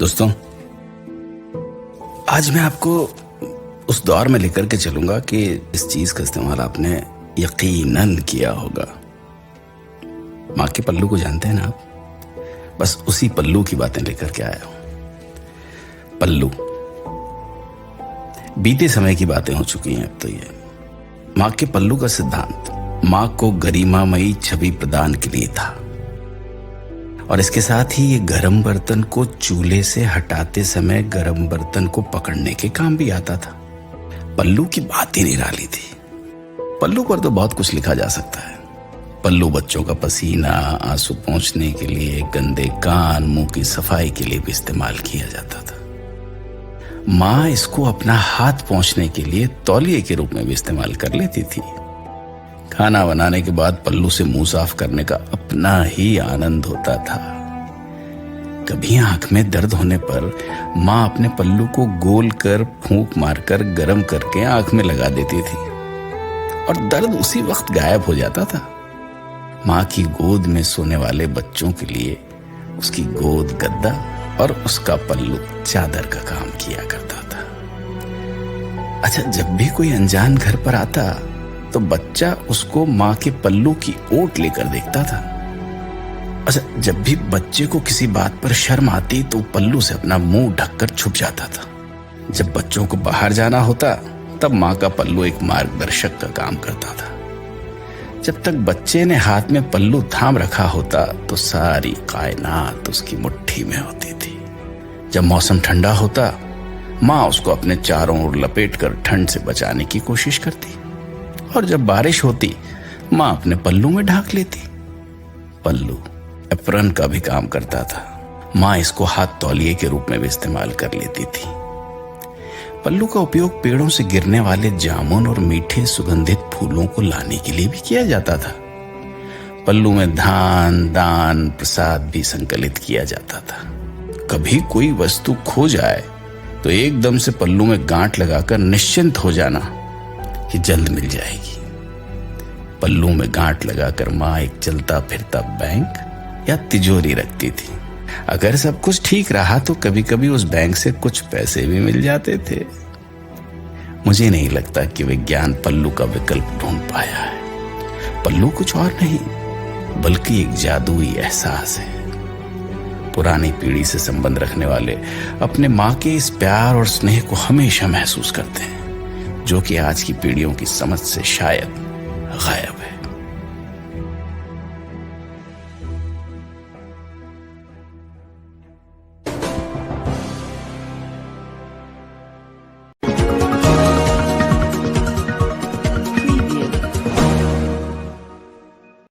दोस्तों, आज मैं आपको उस दौर में लेकर के चलूंगा कि इस चीज का इस्तेमाल आपने यकीनन किया होगा। माँ के पल्लू को जानते हैं ना आप? बस उसी पल्लू की बातें लेकर के आया हूं। पल्लू, बीते समय की बातें हो चुकी हैं अब तो। ये माँ के पल्लू का सिद्धांत माँ को गरिमामयी छवि प्रदान के लिए था, और इसके साथ ही ये गर्म बर्तन को चूल्हे से हटाते समय गर्म बर्तन को पकड़ने के काम भी आता था। पल्लू की बात ही निराली थी। पल्लू पर तो बहुत कुछ लिखा जा सकता है। पल्लू बच्चों का पसीना, आंसू पोंछने के लिए, गंदे कान, मुंह की सफाई के लिए भी इस्तेमाल किया जाता था। माँ इसको अपना हाथ पोंछने के लिए तौलिए के रूप में भी इस्तेमाल कर लेती थी। खाना बनाने के बाद पल्लू से मुंह साफ करने का अपना ही आनंद होता था। कभी आंख में दर्द होने पर माँ अपने पल्लू को गोल कर फूंक मारकर गर्म करके आंख में लगा देती थी और दर्द उसी वक्त गायब हो जाता था। माँ की गोद में सोने वाले बच्चों के लिए उसकी गोद गद्दा और उसका पल्लू चादर का काम किया करता था। अच्छा, जब भी कोई अनजान घर पर आता तो बच्चा उसको माँ के पल्लू की ओट लेकर देखता था। अच्छा, जब भी बच्चे को किसी बात पर शर्म आती तो पल्लू से अपना मुंह ढककर छुप जाता था। जब बच्चों को बाहर जाना होता तब माँ का पल्लू एक मार्गदर्शक का काम करता था। जब तक बच्चे ने हाथ में पल्लू थाम रखा होता तो सारी कायनात उसकी मुट्ठी में होती थी। जब मौसम ठंडा होता, माँ उसको अपने चारों ओर लपेटकर ठंड से बचाने की कोशिश करती, और जब बारिश होती माँ अपने पल्लू में ढाक लेती। पल्लू एप्रन का भी काम करता था। माँ इसको हाथ तौलिए के रूप में भी इस्तेमाल कर लेती थी। पल्लू का उपयोग पेड़ों से गिरने वाले जामुन और मीठे सुगंधित फूलों को लाने के लिए भी किया जाता था। पल्लू में धान, दान, प्रसाद भी संकलित किया जाता था। कभी कोई वस्तु खो जाए तो एकदम से पल्लू में गांठ लगाकर निश्चिंत हो जाना कि जल्द मिल जाएगी। पल्लू में गांठ लगाकर माँ एक चलता फिरता बैंक या तिजोरी रखती थी। अगर सब कुछ ठीक रहा तो कभी कभी उस बैंक से कुछ पैसे भी मिल जाते थे। मुझे नहीं लगता कि विज्ञान पल्लू का विकल्प ढूंढ पाया है। पल्लू कुछ और नहीं बल्कि एक जादुई एहसास है। पुरानी पीढ़ी से संबंध रखने वाले अपने माँ के इस प्यार और स्नेह को हमेशा महसूस करते हैं, जो कि आज की पीढ़ियों की समझ से शायद गायब